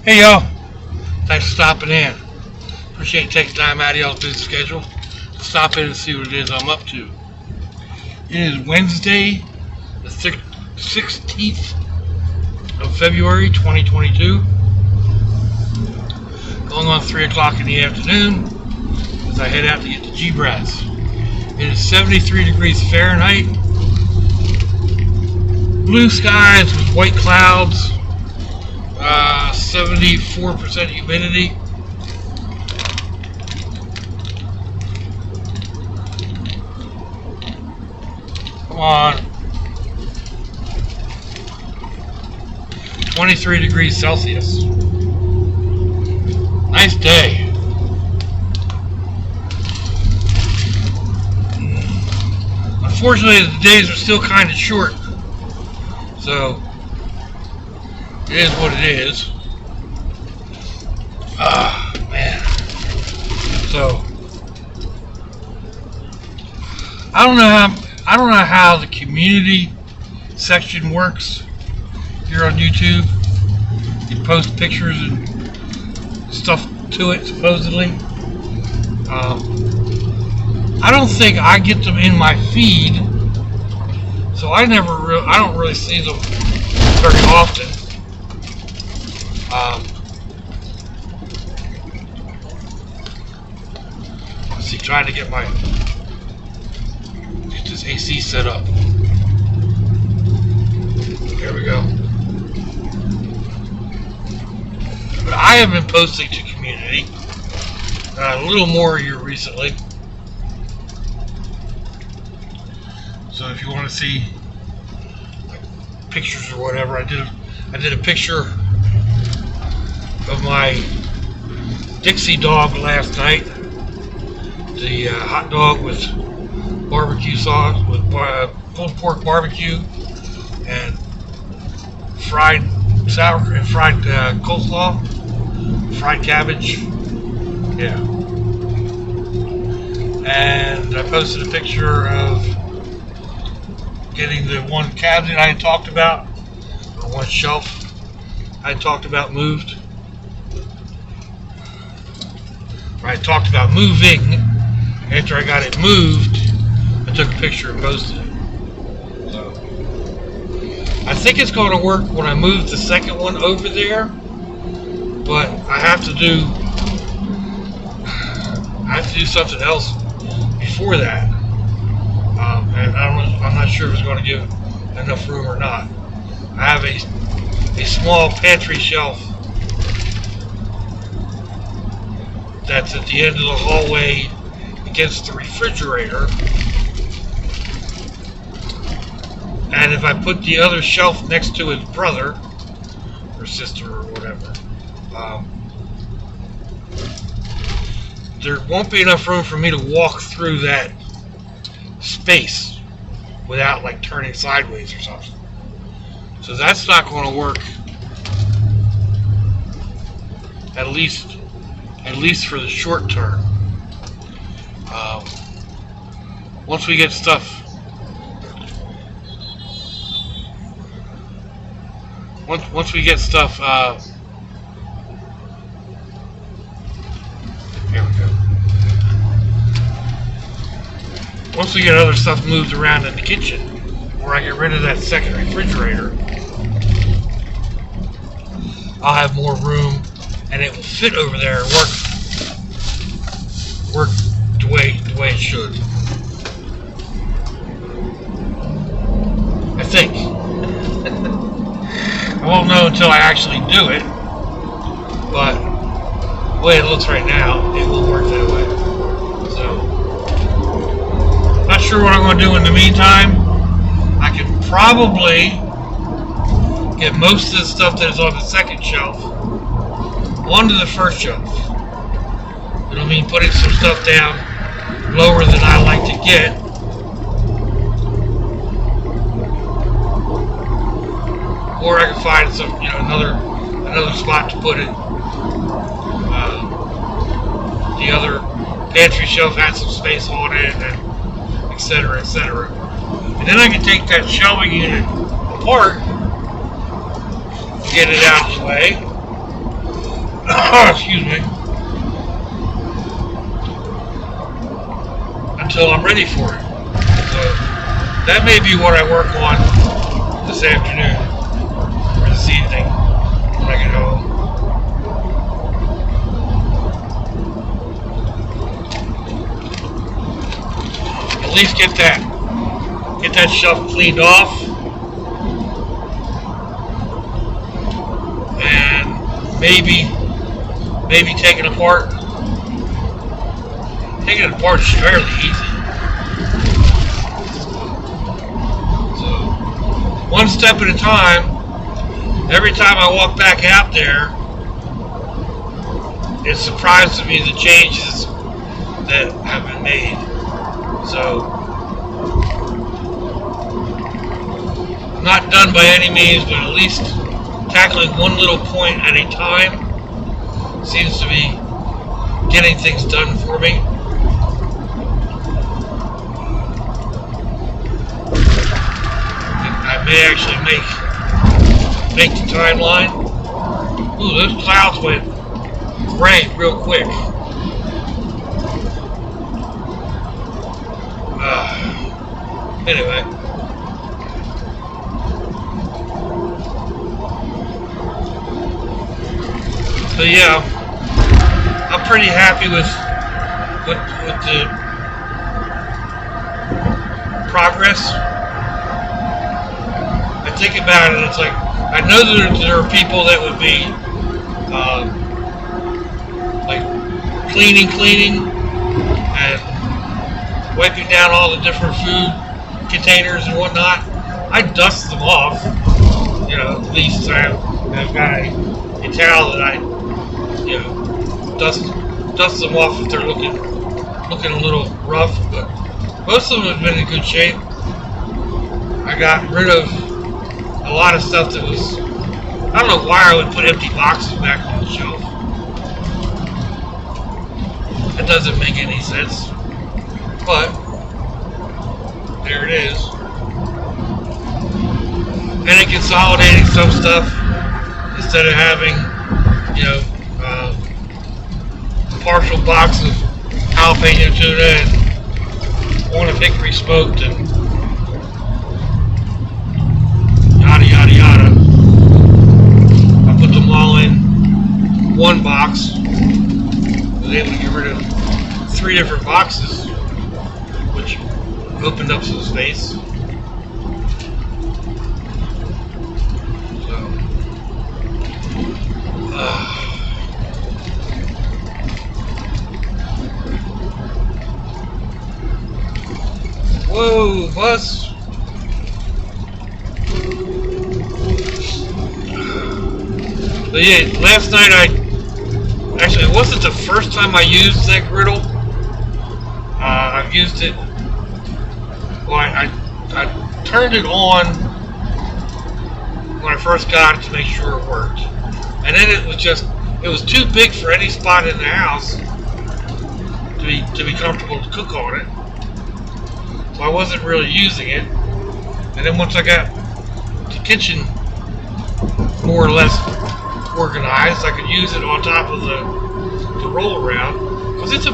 Hey y'all, thanks for stopping in. Appreciate you taking time out of y'all's busy schedule to stop in and see what it is I'm up to. It is Wednesday, the 16th of February 2022, going on 3 o'clock in the afternoon as I head out to get the G-Brats. It is 73 degrees Fahrenheit, blue skies with white clouds, 74% humidity. Come on. 23 degrees Celsius. Nice day. Unfortunately, the days are still kind of short. So, it is what it is. Man. So, I don't know how the community section works here on YouTube. You post pictures and stuff to it, supposedly. I don't think I get them in my feed, so I don't really see them very often. Let's see, trying to get this AC set up. There we go. But I have been posting to community a little more here recently. So if you want to see like pictures or whatever, I did a picture of my Dixie dog last night. The hot dog with barbecue sauce, with pulled pork barbecue and fried coleslaw, fried cabbage. Yeah. And I posted a picture of getting the one cabinet I had talked about, or one shelf I had talked about moved. I talked about moving. After I got it moved, I took a picture and posted it. So, I think it's going to work when I move the second one over there, but I have to do something else before that. And I'm not sure if it's going to give enough room or not. I have a small pantry shelf that's at the end of the hallway against the refrigerator, and if I put the other shelf next to his brother or sister or whatever, there won't be enough room for me to walk through that space without like turning sideways or something. So that's not going to work, at least for the short term. Once we get stuff here we go. Once we get other stuff moved around in the kitchen, or I get rid of that second refrigerator, I'll have more room and it will fit over there and work the way it should. I think. I won't know until I actually do it, but the way it looks right now, it will work that way. So, not sure what I'm going to do in the meantime. I can probably get most of the stuff that is on the second shelf onto the first shelf. It'll mean putting some stuff down lower than I like to get. Or I can find some, another spot to put it. The other pantry shelf has some space on it, and etc., etc. And then I can take that shelving unit apart, get it out of the way, excuse me, until I'm ready for it. So that may be what I work on this afternoon or this evening when I get home. At least get that shelf cleaned off, and maybe take it apart. Taking it apart is fairly easy. So one step at a time. Every time I walk back out there, it surprises me the changes that have been made. So, not done by any means, but at least tackling one little point at a time seems to be getting things done for me. And I may actually make the timeline. Ooh, those clouds went gray real quick. Anyway, so yeah, I'm pretty happy with the progress. I think about it, it's like I know that there are people that would be like cleaning and wiping down all the different food containers and whatnot. I dust them off, at least I've got a towel that I, dust them off if they're looking a little rough, but most of them have been in good shape. I got rid of a lot of stuff that was, I don't know why I would put empty boxes back on the shelf. That doesn't make any sense. But there it is. And it consolidating some stuff instead of having, a partial box of jalapeno tuna and one of hickory smoked and yada yada yada. I put them all in one box. I was able to get rid of 3 different boxes, which opened up some space. So, whoa, bus! But yeah, last night actually, it wasn't the first time I used that griddle. I've used it. Well, I turned it on when I first got it to make sure it worked, and then it was too big for any spot in the house to be comfortable to cook on it. So I wasn't really using it. And then once I got the kitchen more or less organized, I could use it on top of the roll around, because it's a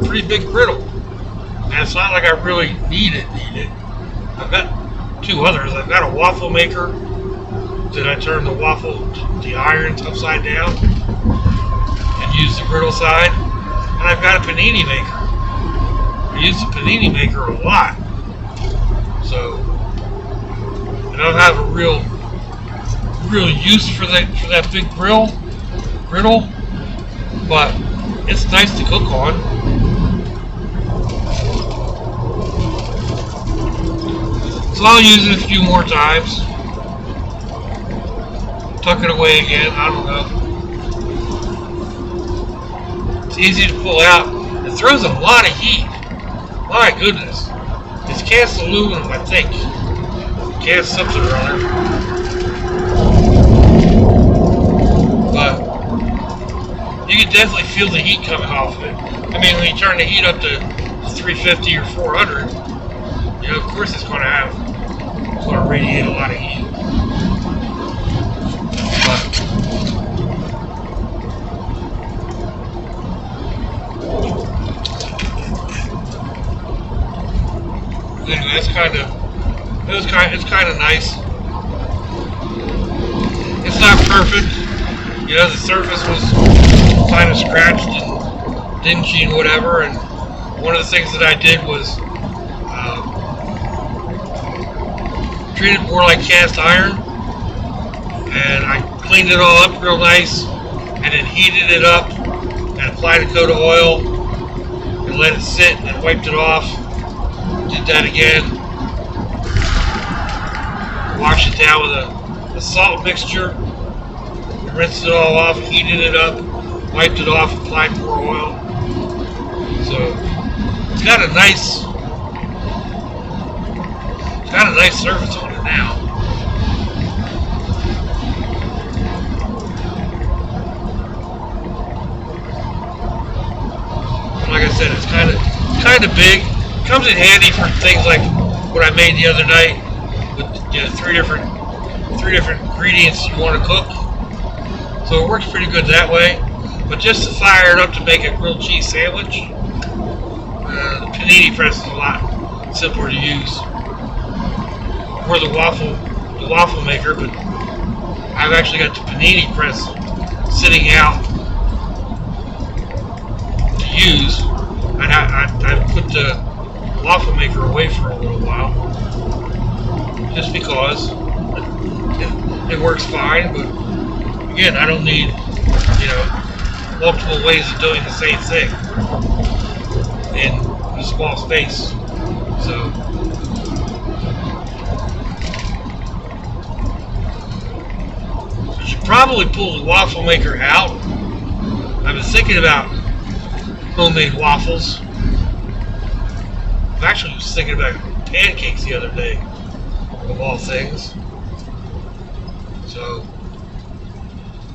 pretty big griddle, and it's not like I really need it. I've got 2 others. I've got a waffle maker that I turn the irons upside down and use the griddle side, and I've got a panini maker. I use the panini maker a lot, so I don't have a real use for that big griddle, but it's nice to cook on. So I'll use it a few more times. Tuck it away again, I don't know. It's easy to pull out. It throws a lot of heat. My goodness. It's cast aluminum, I think. Cast something or other. But you can definitely feel the heat coming off of it. I mean, when you turn the heat up to 350 or 400, of course it's going to radiate a lot of heat. But it's kind of nice. It's not perfect. You know, the surface was kind of scratched and dingy and whatever. And one of the things that I did was treat it more like cast iron, and I cleaned it all up real nice, and then heated it up and applied a coat of oil and let it sit and wiped it off. Did that again. Washed it down with a salt mixture, rinsed it all off, heated it up, wiped it off, applied more oil. So it's got a nice surface on it now. Like I said, it's kind of big. Comes in handy for things like what I made the other night with, you know, three different ingredients you want to cook. So it works pretty good that way. But just to fire it up to make a grilled cheese sandwich, the panini press is a lot simpler to use. Or the waffle maker, but I've actually got the panini press sitting out to use, and I put the waffle maker away for a little while, just because it works fine. But again, I don't need, you know, multiple ways of doing the same thing in a small space. So I should probably pull the waffle maker out. I've been thinking about homemade waffles. I actually was thinking about pancakes the other day, of all things. So,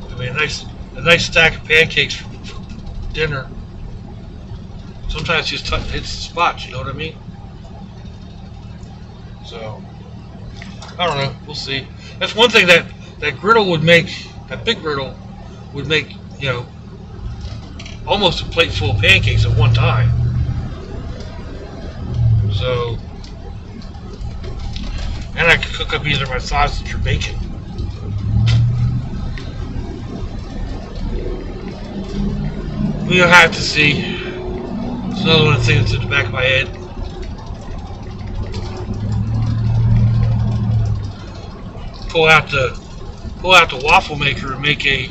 I mean, a nice stack of pancakes for dinner. Sometimes just hits the spot, you know what I mean? So, I don't know. We'll see. That's one thing that griddle would make. That big griddle would make, you know, almost a plate full of pancakes at one time. So, and I could cook up either my sausage or bacon. We'll have to see. It's another one of the things that's in the back of my head. Pull out the waffle maker and make a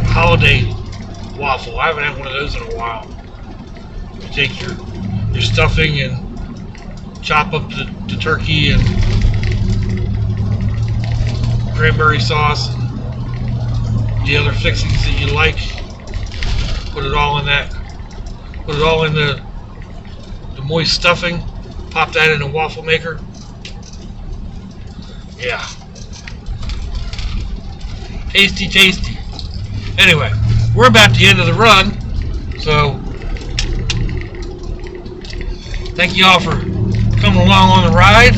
holiday waffle. I haven't had one of those in a while. You take your stuffing and chop up the turkey and cranberry sauce and the other fixings that you like. Put it all in that. Put it all in the moist stuffing. Pop that in a waffle maker. Yeah. Tasty, tasty. Anyway, we're about to the end of the run, so thank you all for coming along on the ride.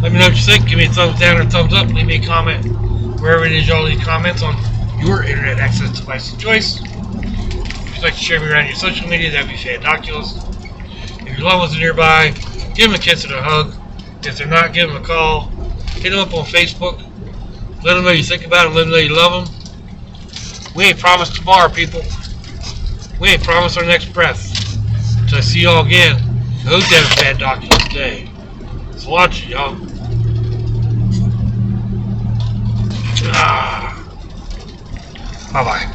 Let me know what you think. Give me a thumbs down or a thumbs up. Leave me a comment wherever it is y'all leave comments on your internet access device of choice. If you'd like to share me around your social media, that'd be fantaculous. If your loved ones are nearby, give them a kiss and a hug. If they're not, give them a call. Hit them up on Facebook. Let them know you think about them. Let them know you love them. We ain't promised tomorrow, people. We ain't promised our next breath. Until I see y'all again, I hope you have a fantaculous day. It's watching, y'all. Bye-bye.